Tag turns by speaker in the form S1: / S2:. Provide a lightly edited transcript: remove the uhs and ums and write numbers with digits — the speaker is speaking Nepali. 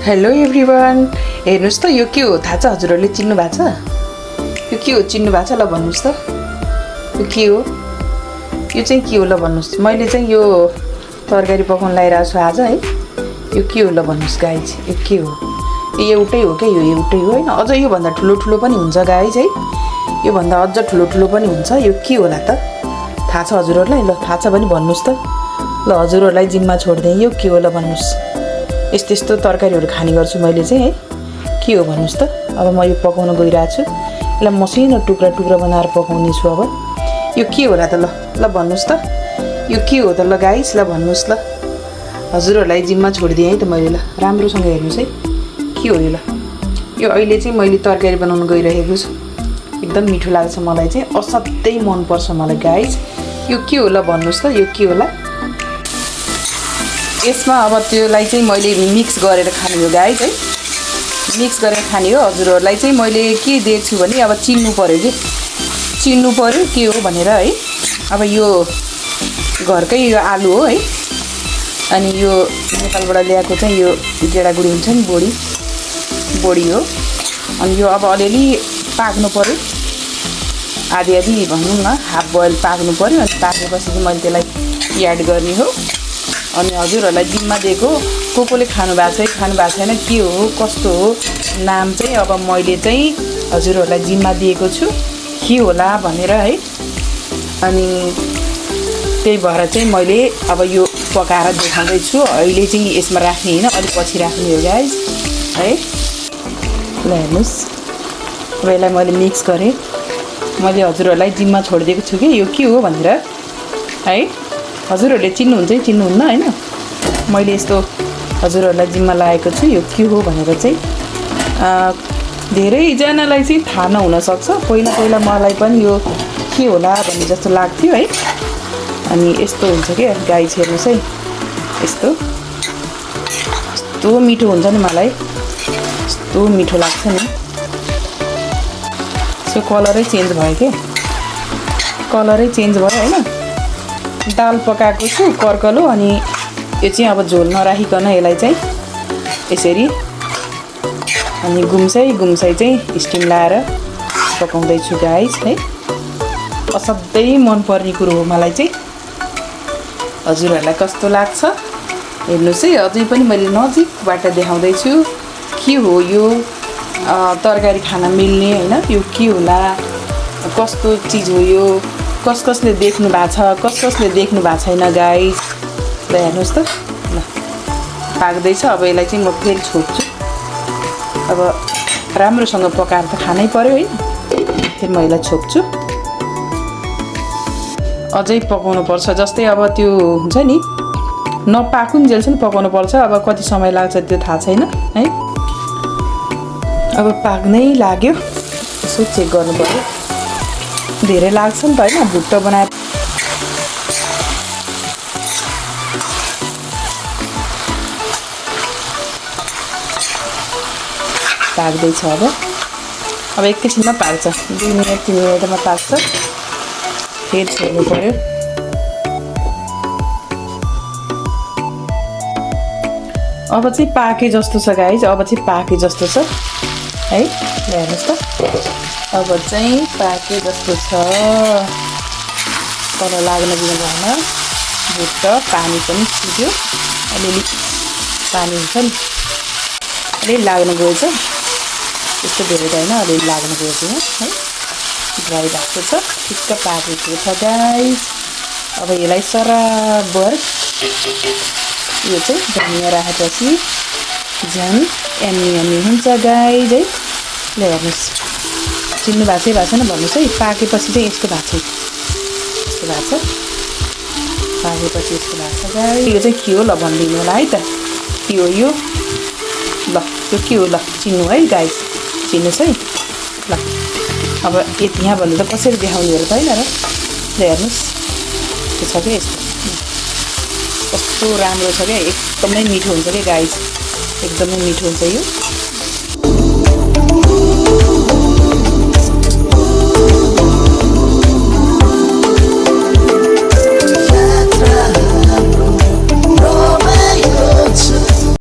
S1: हेलो एभ्रिवान, हेर्नुस् त यो के हो थाहा छ? हजुरहरूले चिन्नु भएको छ? यो के हो चिन्नु भएको छ? ल भन्नुस् त यो के हो? यो चाहिँ के हो ल भन्नुस्? मैले चाहिँ यो तरकारी पकाउन लगाइरहेको छु आज है। यो के हो ल भन्नुस् गाइज? यो के हो? एउटै हो क्या, यो एउटै हो होइन। अझ योभन्दा ठुलो ठुलो पनि हुन्छ गाइज है। योभन्दा अझ ठुलो ठुलो पनि हुन्छ। यो के होला त? थाहा छ हजुरहरूलाई? ल थाहा छ भने भन्नुस् त। ल हजुरहरूलाई जिम्मा छोडिदिएँ। यो के हो ल भन्नुस्? यस्तो यस्तो तरकारीहरू खाने गर्छु मैले चाहिँ है। के हो भन्नुस् त? अब म यो पकाउन गइरहेको छु। यसलाई मसिनो टुक्रा टुक्रा बनाएर पकाउने छु अब। यो के होला त? ल भन्नुस् त। यो के हो त? ल गाइस ल भन्नुस् ल। हजुरहरूलाई जिम्मा छोडिदिएँ है त मैले। ल राम्रोसँग हेर्नुहोस् है। के हो यो? ल यो अहिले चाहिँ मैले तरकारी बनाउन गइरहेको छु। एकदम मिठो लाग्छ मलाई चाहिँ, असाध्यै मनपर्छ मलाई गाइस। यो के हो ल भन्नुस् त? यो के होला? यसमा अब त्योलाई चाहिँ मैले मिक्स गरेर खाने हो गाइस है। मिक्स गरेर खाने हो। हजुरहरूलाई चाहिँ मैले के दिएको छु भने अब चिन्नु पऱ्यो कि चिन्नु पऱ्यो के हो भनेर है। अब यो घरकै यो आलु हो है। अनि यो नेपालबाट ल्याएको चाहिँ यो गेडागुडी हुन्छ नि, बोडी हो। अनि यो अब अलिअलि पाक्नु पऱ्यो, आधी आधी भनौँ न, हाफ बोइल पाक्नु पऱ्यो। अनि पाकेपछि चाहिँ मैले त्यसलाई एड गर्ने हो। अनि हजुरहरूलाई जिम्मा दिएको, कोले खानु भएको छ खानु भएको छैन, के हो कस्तो हो नाम चाहिँ अब मैले चाहिँ हजुरहरूलाई जिम्मा दिएको छु के होला भनेर है। अनि त्यही भएर चाहिँ मैले अब यो पकाएर देखाउँदैछु। अहिले चाहिँ यसमा राख्ने होइन, अलिक पछि राख्ने हो गाइस है। ल हेर्नुहोस्, अब यसलाई मैले मिक्स गरेँ। मैले हजुरहरूलाई जिम्मा छोडिदिएको छु कि यो के हो भनेर है। हजुरहरूले चिन्नुहुन्छ कि चिन्नुहुन्न होइन। मैले यस्तो हजुरहरूलाई जिम्मा लागेको छु यो के हो भनेर चाहिँ। धेरैजनालाई चाहिँ थाहा नहुनसक्छ। पहिला मलाई पनि यो के होला भन्ने जस्तो लाग्थ्यो है। अनि यस्तो हुन्छ क्या गाइस, हेर्नुहोस् है। यस्तो मिठो हुन्छ नि, मलाई यस्तो मिठो लाग्छ नि। यसको कलरै चेन्ज भयो क्या, कलरै चेन्ज भयो होइन। दाल पकाएको छु कर्कलो। अनि यो चाहिँ अब झोल नराखिकन यसलाई चाहिँ यसरी अनि गुम्साइ चाहिँ स्टिम लाएर पकाउँदैछु गाइस है। असाध्यै मनपर्ने कुरो हो मलाई चाहिँ। हजुरहरूलाई कस्तो लाग्छ हेर्नुहोस् है। अझै पनि मैले नजिकबाट देखाउँदैछु के हो यो तरकारी खान मिल्ने होइन। यो के होला, कस्तो चिज हो यो, कसले देख्नु भएको छ, कसले देख्नु भएको छैन गाइस। ल हेर्नुहोस् त। ल पाक्दैछ। अब यसलाई चाहिँ म फेरि छोड्छु। अब राम्रोसँग पकाएर त खानै पर्यो है। फेरि म यसलाई छोप्छु। अझै पकाउनु पर्छ। जस्तै अब त्यो हुन्छ नि, नपाकुन्जेलसम्म पकाउनु पर्छ। अब कति समय लाग्छ त्यो थाहा छैन है। अब पाक्नै लाग्यो, यसो चेक गर्नु पर्यो। धेरै लाग्छ नि त होइन, भुट्टा बनाए। पाक्दैछ अब एकैछिनमा पाक्छ। 2 मिनट 3 मिनटमा पाक्छ। फेरि छोड्नु पर्यो। अब चाहिँ पाके जस्तो छ गाइस। अब चाहिँ पाके जस्तो छ है। हेर्नुहोस् त, अब चाहिँ पाके जस्तो छ। तल लाग्न दिनु भएन। भुट्ट पानी पनि छिट्यो, अलिअलि पानी हुन्छ नि, अलिअलि लाग्न गएछ। त्यस्तो धेरै त होइन, अलिअलि लाग्न गएछ है। ड्राई भएको छ, ठिक्क पाकेको छ गाइस। अब यसलाई सराबर यो चाहिँ धनिया राखेपछि झन् यम्मी हुन्छ गाइस है। ल हेर्नुहोस्, चिन्नु भएको छैन भन्नुहोस् है। पाकेपछि चाहिँ यस्तो भएको छ, यस्तो भएको छ। पाकेपछि यस्तो भएको छ गाइस। यो चाहिँ के हो ल भनिदिनु होला है त। के हो यो? ल यो के हो ल चिन्नु है गाइस, चिन्नुहोस् है। ल अब यहाँ भन्नु त कसरी देखाउनेहरू त होइन र। ल हेर्नुहोस्, त्यो छ क्या यस्तो। कस्तो राम्रो छ क्या, एकदमै मिठो हुन्छ क्या गाइस, एकदमै मिठो हुन्छ यो।